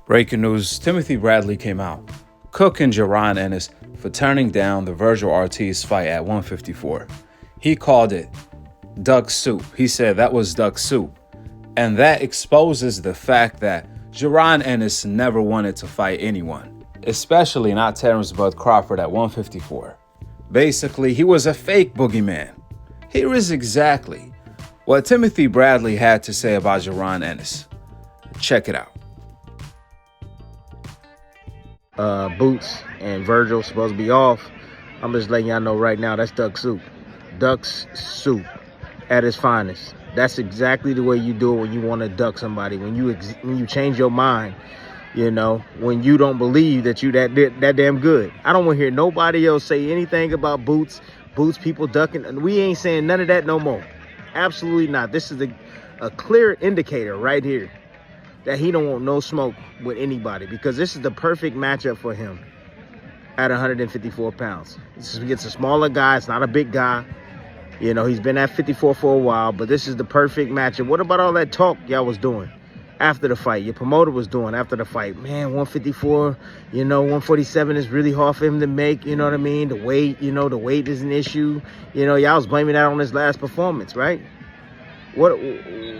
Breaking news, Timothy Bradley came out, cooking Jaron Ennis for turning down the Vergil Ortiz fight at 154. He called it duck soup. He said that was duck soup. And that exposes the fact that Jaron Ennis never wanted to fight anyone, especially not Terrence Bud Crawford at 154. Basically, he was a fake boogeyman. Here is exactly what Timothy Bradley had to say about Jaron Ennis. Check it out. Boots and Vergil supposed to be off. I'm just letting y'all know right now that's duck soup. Duck's soup at its finest. That's exactly the way you do it when you want to duck somebody. When you change your mind, you know, when you don't believe that you that damn good. I don't want to hear nobody else say anything about Boots people ducking. And we ain't saying none of that no more. Absolutely not. This is a clear indicator right here that he don't want no smoke with anybody, because this is the perfect matchup for him at 154 pounds. It's a smaller guy. It's not a big guy. You know, he's been at 54 for a while, but this is the perfect matchup. What about all that talk y'all was doing after the fight? Your promoter was doing after the fight. Man, 154, you know, 147 is really hard for him to make, you know what I mean? The weight is an issue. You know, y'all was blaming that on his last performance, right? What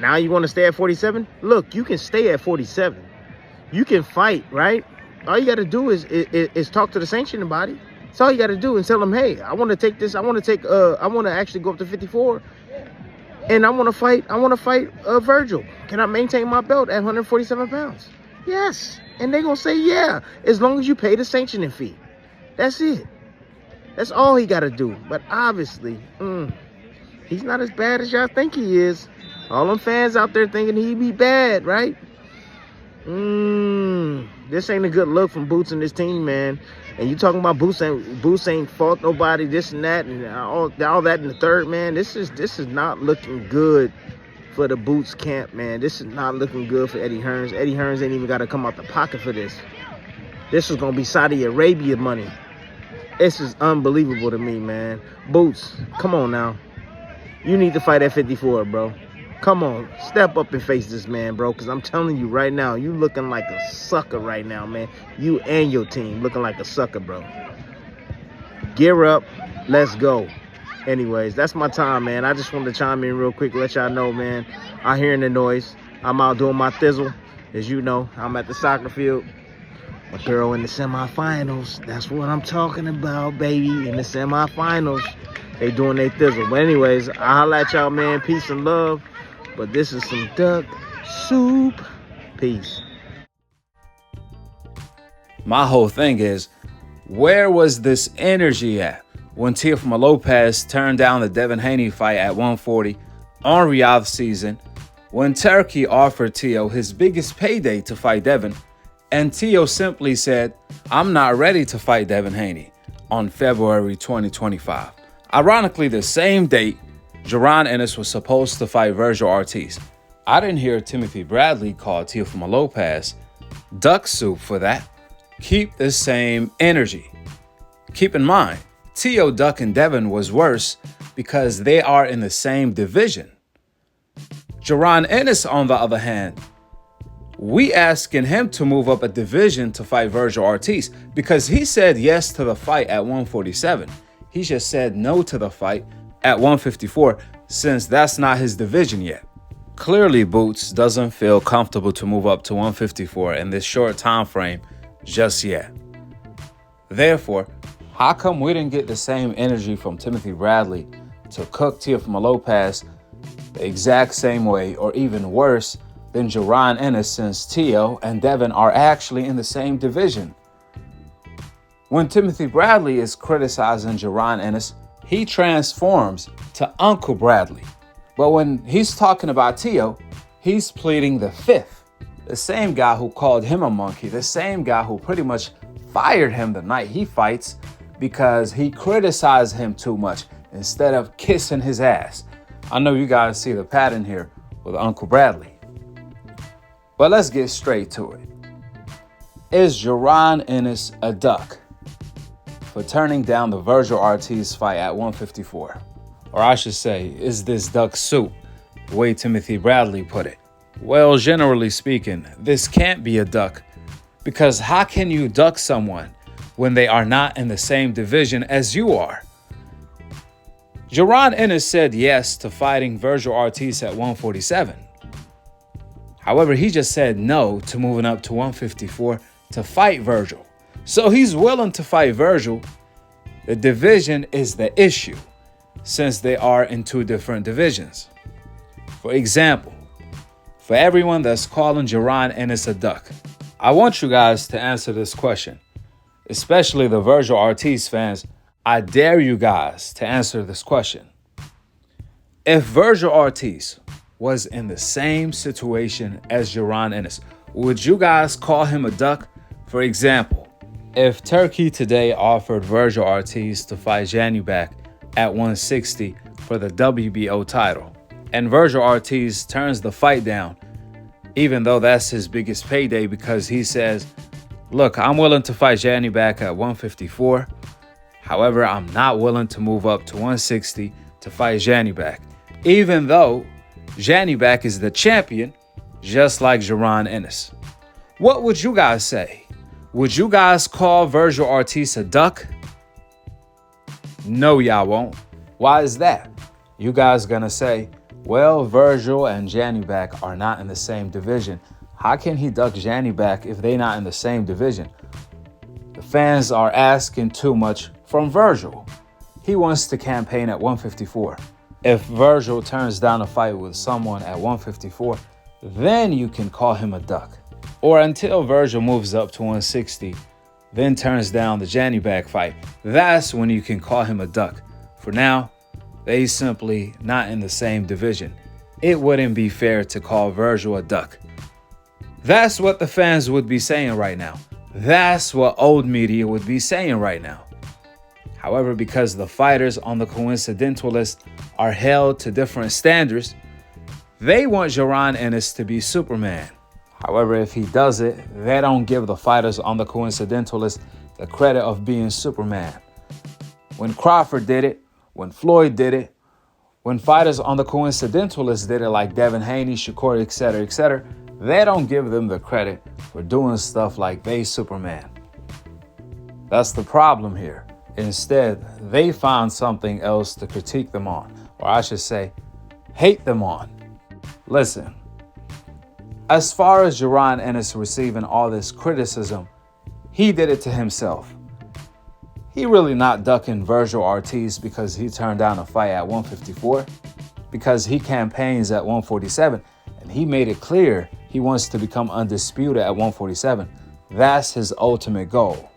now you want to stay at 47? Look, you can stay at 47. You can fight, right? All you got to do is talk to the sanctioning body. That's all you got to do, and tell them, hey, I want to take this. I want to actually go up to 54, and I want to fight Vergil. Can I maintain my belt at 147 pounds? Yes. And they're gonna say yeah, as long as you pay the sanctioning fee. That's it. That's all he got to do. But obviously, he's not as bad as y'all think he is. All them fans out there thinking he'd be bad, right? This ain't a good look from Boots and this team, man. And you talking about Boots ain't fought nobody, this and that, and all that in the third, man. This is not looking good for the Boots camp, man. This is not looking good for Eddie Hearns. Eddie Hearns ain't even got to come out the pocket for this. This is gonna be Saudi Arabia money. This is unbelievable to me, man. Boots, come on now. You need to fight at 54, bro. Come on, step up and face this man, bro, because I'm telling you right now, you looking like a sucker right now, man. You and your team looking like a sucker, bro. Gear up. Let's go. Anyways, that's my time, man. I just wanted to chime in real quick, let y'all know, man. I'm hearing the noise. I'm out doing my thizzle. As you know, I'm at the soccer field. My girl in the semifinals. That's what I'm talking about, baby. In the semifinals. They doing their thizzle. But anyways, I'll holla at y'all, man. Peace and love. But this is some duck soup. Peace. My whole thing is, where was this energy at when Teofimo Lopez turned down the Devin Haney fight at 140 on Riyadh season, when Turkey offered Teo his biggest payday to fight Devin, and Teo simply said, I'm not ready to fight Devin Haney on February 2025. Ironically, the same date Jaron Ennis was supposed to fight Vergil Ortiz. I didn't hear Timothy Bradley call Teofimo Lopez duck soup for that. Keep the same energy. Keep in mind, Teo ducking Devin was worse because they are in the same division. Jaron Ennis, on the other hand, we asking him to move up a division to fight Vergil Ortiz because he said yes to the fight at 147. He just said no to the fight at 154 since that's not his division yet. Clearly, Boots doesn't feel comfortable to move up to 154 in this short time frame just yet. Therefore, how come we didn't get the same energy from Timothy Bradley to cook Teofimo Lopez the exact same way or even worse than Jaron Ennis, since Teo and Devin are actually in the same division? When Timothy Bradley is criticizing Jaron Ennis, he transforms to Uncle Bradley. But when he's talking about Teo, he's pleading the fifth. The same guy who called him a monkey, the same guy who pretty much fired him the night he fights because he criticized him too much instead of kissing his ass. I know you guys see the pattern here with Uncle Bradley. But let's get straight to it. Is Jaron Ennis a duck for turning down the Vergil Ortiz fight at 154? Or I should say, is this duck soup, the way Timothy Bradley put it? Well, generally speaking, this can't be a duck Because how can you duck someone when they are not in the same division as you are? Jaron Ennis said yes to fighting Vergil Ortiz at 147. However, he just said no to moving up to 154 to fight Vergil. So he's willing to fight Vergil. The division is the issue, since they are in two different divisions. For example, for everyone that's calling Jaron Ennis a duck, I want you guys to answer this question, especially the Vergil Ortiz fans. I dare you guys to answer this question. If Vergil Ortiz was in the same situation as Jaron Ennis, would you guys call him a duck? For example, if Turkey today offered Vergil Ortiz to fight Janubak at 160 for the WBO title, and Vergil Ortiz turns the fight down, even though that's his biggest payday, because he says, look, I'm willing to fight Janubak at 154. However, I'm not willing to move up to 160 to fight Janubak, even though Janubak is the champion, just like Jaron Ennis. What would you guys say? Would you guys call Vergil Ortiz a duck? No, y'all won't. Why is that? You guys gonna say, well, Vergil and Janubak are not in the same division. How can he duck Janubak if they're not in the same division? The fans are asking too much from Vergil. He wants to campaign at 154. If Vergil turns down a fight with someone at 154, then you can call him a duck. Or until Vergil moves up to 160, then turns down the Janubak fight, that's when you can call him a duck. For now, they simply not in the same division. It wouldn't be fair to call Vergil a duck. That's what the fans would be saying right now. That's what old media would be saying right now. However, because the fighters on the coincidental list are held to different standards, they want Jaron Ennis to be Superman. However, if he does it, they don't give the fighters on the coincidental list the credit of being Superman. When Crawford did it, when Floyd did it, when fighters on the coincidental list did it like Devin Haney, Shakur, etc., they don't give them the credit for doing stuff like they Superman. That's the problem here. Instead, they found something else to critique them on, or I should say, hate them on. Listen, as far as Jaron Ennis receiving all this criticism, he did it to himself. He really not ducking Vergil Ortiz because he turned down a fight at 154, because he campaigns at 147, and he made it clear he wants to become undisputed at 147. That's his ultimate goal.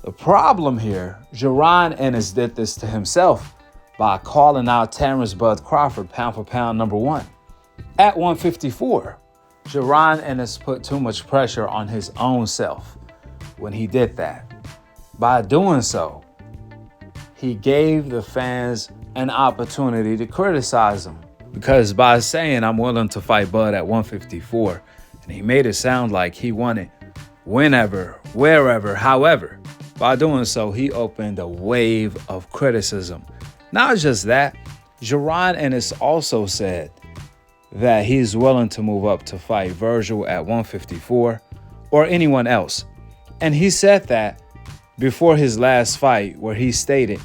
The problem here, Jaron Ennis did this to himself by calling out Terrence Bud Crawford pound for pound number one. At 154, Jaron Ennis put too much pressure on his own self when he did that. By doing so, he gave the fans an opportunity to criticize him. Because by saying I'm willing to fight Bud at 154, and he made it sound like he wanted whenever, wherever, however, by doing so, he opened a wave of criticism. Not just that, Jaron Ennis also said that he's willing to move up to fight Vergil at 154 or anyone else. And he said that before his last fight, where he stated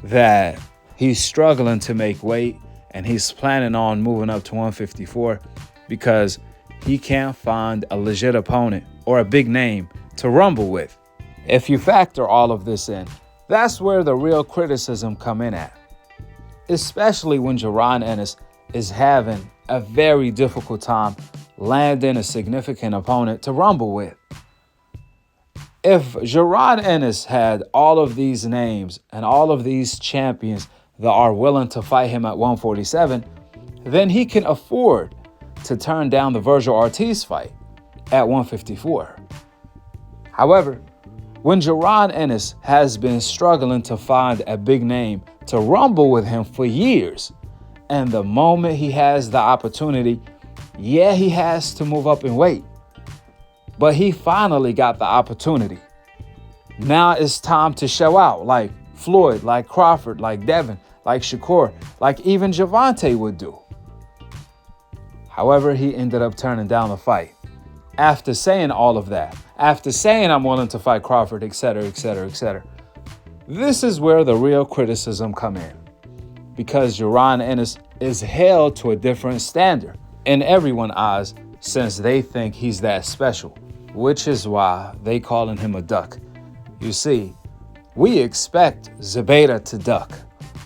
that he's struggling to make weight and he's planning on moving up to 154 because he can't find a legit opponent or a big name to rumble with. If you factor all of this in, that's where the real criticism come in at. Especially when Jaron Ennis is having a very difficult time landing a significant opponent to rumble with. If Jaron Ennis had all of these names and all of these champions that are willing to fight him at 147, then he can afford to turn down the Vergil Ortiz fight at 154. However, when Jaron Ennis has been struggling to find a big name to rumble with him for years, and the moment he has the opportunity, yeah, he has to move up in weight, but he finally got the opportunity. Now it's time to show out like Floyd, like Crawford, like Devin, like Shakur, like even Javante would do. However, he ended up turning down the fight. after saying all of that, after saying I'm willing to fight Crawford, etc., etc., etc., this is where the real criticism come in. Because Jaron Ennis is held to a different standard in everyone's eyes since they think he's that special, which is why they calling him a duck. You see, we expect Zubaida to duck.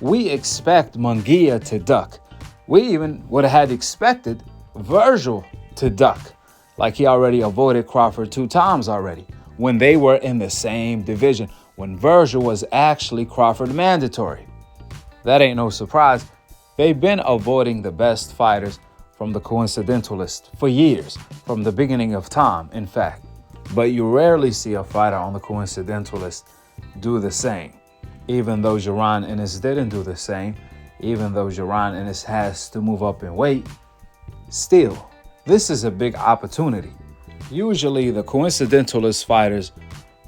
We expect Munguia to duck. We even would have had expected Vergil to duck, like he already avoided Crawford 2 times already when they were in the same division, when Vergil was actually Crawford mandatory. That ain't no surprise. They've been avoiding the best fighters from the coincidentalist for years, from the beginning of time, in fact. But you rarely see a fighter on the coincidentalist do the same. Even though Jaron Ennis didn't do the same, even though Jaron Ennis has to move up in weight, still, this is a big opportunity. Usually the coincidentalist fighters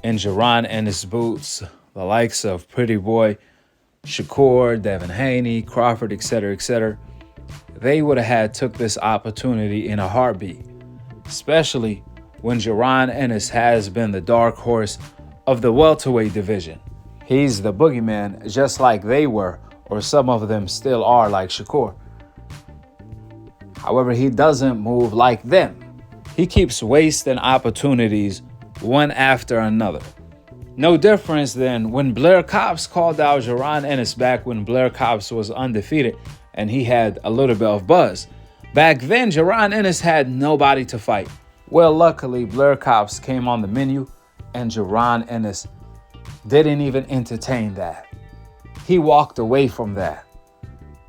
in Jaron Ennis boots, the likes of Pretty Boy, Shakur, Devin Haney, Crawford, etc., etc., they would have had took this opportunity in a heartbeat, especially when Jaron Ennis has been the dark horse of the welterweight division. He's the boogeyman just like they were, or some of them still are, like Shakur. However, he doesn't move like them. He keeps wasting opportunities one after another. No difference than when Blair Cobbs called out Jaron Ennis back when Blair Cobbs was undefeated and he had a little bit of buzz. Back then, Jaron Ennis had nobody to fight. Well, luckily, Blair Cobbs came on the menu and Jaron Ennis didn't even entertain that. He walked away from that.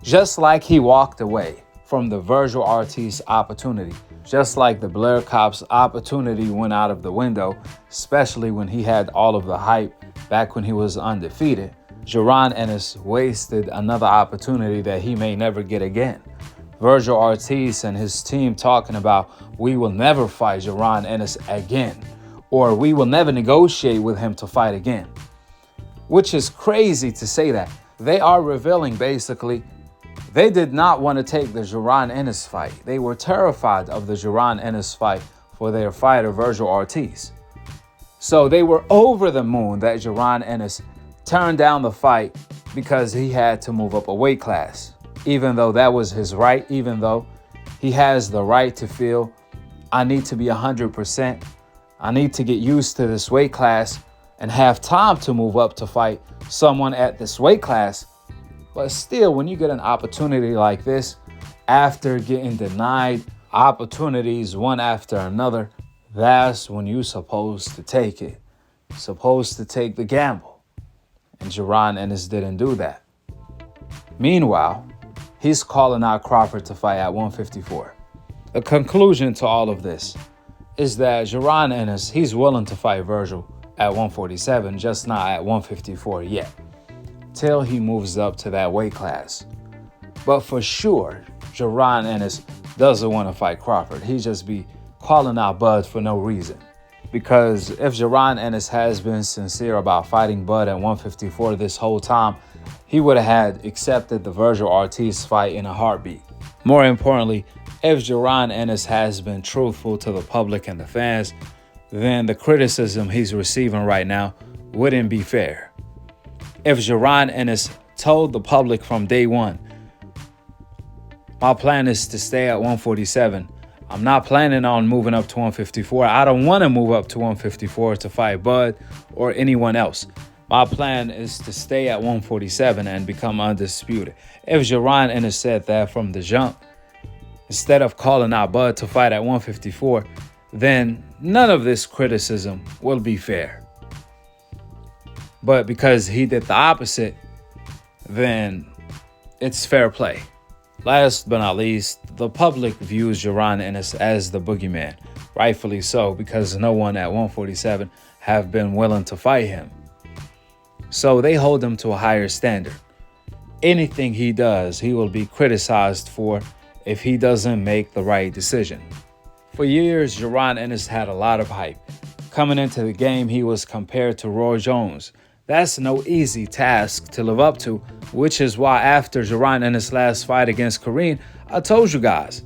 Just like he walked away from the Vergil Ortiz opportunity. Just like the Blair Cobbs opportunity went out of the window, especially when he had all of the hype back when he was undefeated, Jaron Ennis wasted another opportunity that he may never get again. Vergil Ortiz and his team talking about, we will never fight Jaron Ennis again, or we will never negotiate with him to fight again. Which is crazy to say that. They are revealing basically they did not want to take the Jaron Ennis fight. They were terrified of the Jaron Ennis fight for their fighter, Vergil Ortiz. So they were over the moon that Jaron Ennis turned down the fight because he had to move up a weight class. Even though that was his right, even though he has the right to feel, I need to be 100%. I need to get used to this weight class and have time to move up to fight someone at this weight class. But still, when you get an opportunity like this, after getting denied opportunities one after another, that's when you're supposed to take it. Supposed to take the gamble. And Jaron Ennis didn't do that. Meanwhile, he's calling out Crawford to fight at 154. The conclusion to all of this is that Jaron Ennis, he's willing to fight Vergil at 147, just not at 154 yet, till he moves up to that weight class. But for sure, Jaron Ennis doesn't want to fight Crawford. He just be calling out Bud for no reason. Because if Jaron Ennis has been sincere about fighting Bud at 154 this whole time, he would have had accepted the Vergil Ortiz fight in a heartbeat. More importantly, if Jaron Ennis has been truthful to the public and the fans, then the criticism he's receiving right now wouldn't be fair. If Jaron Ennis told the public from day one, my plan is to stay at 147. I'm not planning on moving up to 154. I don't want to move up to 154 to fight Bud or anyone else. My plan is to stay at 147 and become undisputed. If Jaron Ennis said that from the jump, instead of calling out Bud to fight at 154, then none of this criticism will be fair. But because he did the opposite, then it's fair play. Last but not least, the public views Jaron Ennis as the boogeyman. Rightfully so, because no one at 147 have been willing to fight him. So they hold him to a higher standard. Anything he does, he will be criticized for if he doesn't make the right decision. For years, Jaron Ennis had a lot of hype. Coming into the game, he was compared to Roy Jones. That's no easy task to live up to, which is why after Jaron Ennis' last fight against Kareem, I told you guys,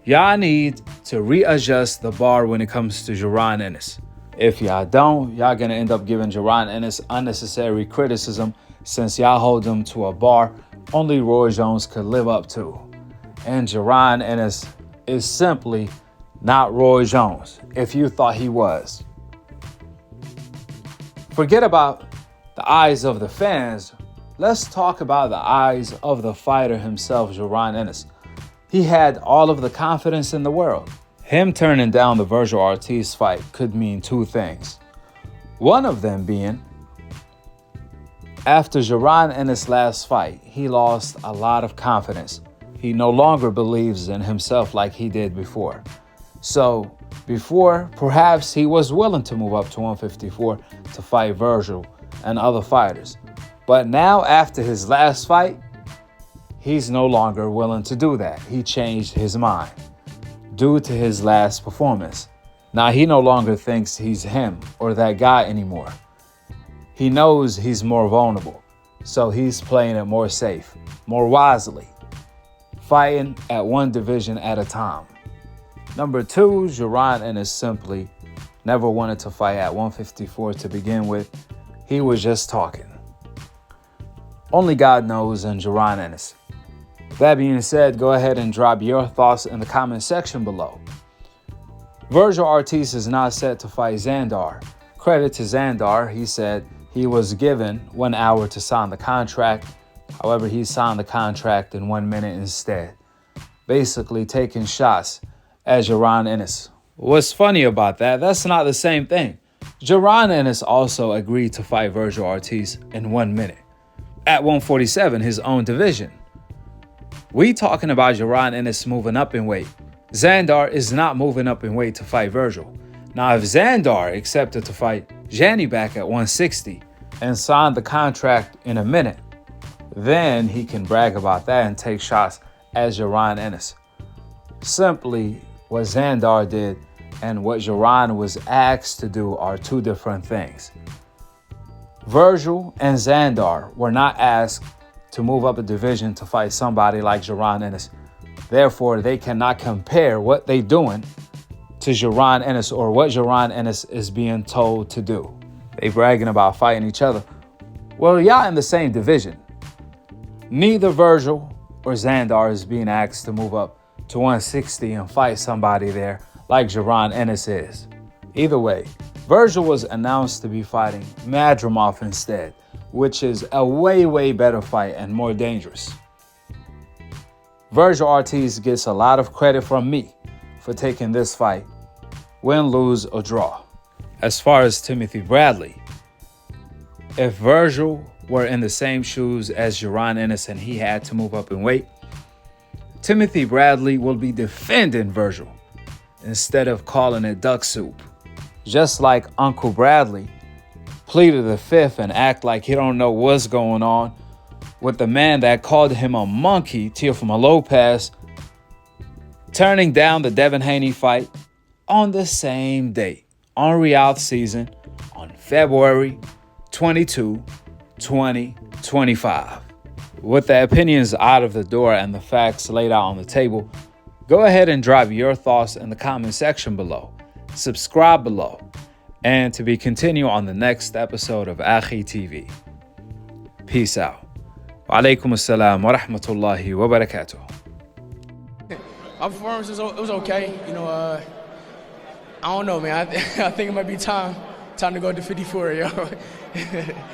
y'all need to readjust the bar when it comes to Jaron Ennis. If y'all don't, y'all gonna end up giving Jaron Ennis unnecessary criticism since y'all hold him to a bar only Roy Jones could live up to. And Jaron Ennis is simply not Roy Jones, if you thought he was. Forget about the eyes of the fans. Let's talk about the eyes of the fighter himself, Jaron Ennis. He had all of the confidence in the world. Him turning down the Vergil Ortiz fight could mean two things. One of them being, after Jaron Ennis' last fight, he lost a lot of confidence. He no longer believes in himself like he did before. So before, perhaps he was willing to move up to 154 to fight Vergil and other fighters. But now after his last fight, he's no longer willing to do that. He changed his mind due to his last performance. Now he no longer thinks he's him or that guy anymore. He knows he's more vulnerable, so he's playing it more safe, more wisely, fighting at one division at a time. Number two, Jaron Ennis simply never wanted to fight at 154 to begin with. He was just talking. Only God knows in Jaron Ennis. That being said, go ahead and drop your thoughts in the comment section below. Vergil Ortiz is not set to fight Xandar. Credit to Xandar, he said he was given 1 hour to sign the contract. However, he signed the contract in 1 minute instead, basically taking shots at Jaron Ennis. What's funny about that, that's not the same thing. Jaron Ennis also agreed to fight Vergil Ortiz in 1 minute at 147, his own division. We talking about Jaron Ennis moving up in weight. Xandar is not moving up in weight to fight Vergil. Now, if Xandar accepted to fight Janny back at 160 and signed the contract in a minute, then he can brag about that and take shots at Jaron Ennis. Simply, what Xandar did and what Jaron was asked to do are two different things. Vergil and Xandar were not asked to move up a division to fight somebody like Jaron Ennis. Therefore, they cannot compare what they're doing to Jaron Ennis or what Jaron Ennis is being told to do. They bragging about fighting each other. Well, y'all in the same division. Neither Vergil or Xandar is being asked to move up to 160 and fight somebody there like Jaron Ennis is. Either way, Vergil was announced to be fighting Madrimov instead, which is a way better fight and more dangerous. Vergil Ortiz gets a lot of credit from me for taking this fight, win, lose, or draw. As far as Timothy Bradley, if Vergil were in the same shoes as Jaron Ennis and he had to move up in weight, Timothy Bradley will be defending Vergil instead of calling it duck soup. Just like Uncle Bradley pleaded the fifth and act like he don't know what's going on with the man that called him a monkey, Teofimo Lopez, turning down the Devin Haney fight on the same date, on Riyadh season, on February 22, 2025. With the opinions out of the door and the facts laid out on the table, go ahead and drop your thoughts in the comment section below. Subscribe below. And to be continued on the next episode of Akhi TV. Peace out. Wa alaikum assalam wa rahmatullahi wa barakatuh. My performance was okay. You know, I don't know, man. I think it might be time to go to 54, yo.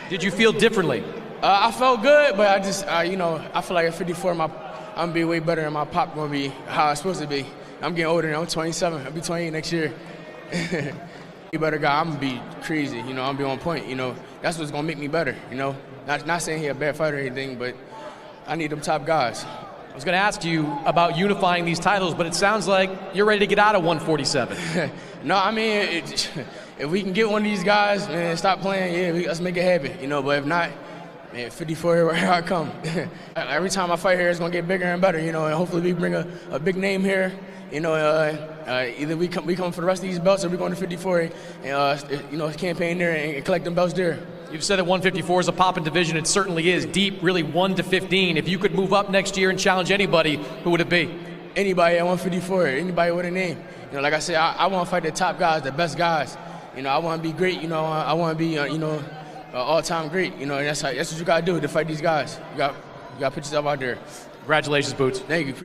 Did you feel differently? I felt good, but I feel like at 54, I'm gonna be way better and my pop gonna be how it's supposed to be. I'm getting older now. I'm 27. I'll be 28 next year. You better guy. I'm gonna be crazy. You know, I'm gonna be on point. You know, that's what's gonna make me better. You know, not saying he a bad fighter or anything, but I need them top guys. I was going to ask you about unifying these titles, but it sounds like you're ready to get out of 147. No, I mean, if we can get one of these guys and stop playing, yeah, let's make it happen. You know, but if not, man, 54, here I come. Every time I fight here, it's going to get bigger and better, you know, and hopefully we bring a big name here. You know, either we come for the rest of these belts or we're going to 54 and, you know, campaign there and collect them belts there. You've said that 154 is a poppin' division. It certainly is deep, really 1 to 15. If you could move up next year and challenge anybody, who would it be? anybody at 154, anybody with a name. You know, like I said, I want to fight the top guys, the best guys. You know, I want to be great. You know, I want to be, all-time great. You know, and that's what you got to do to fight these guys. You got to put yourself out there. Congratulations, Boots. Thank you.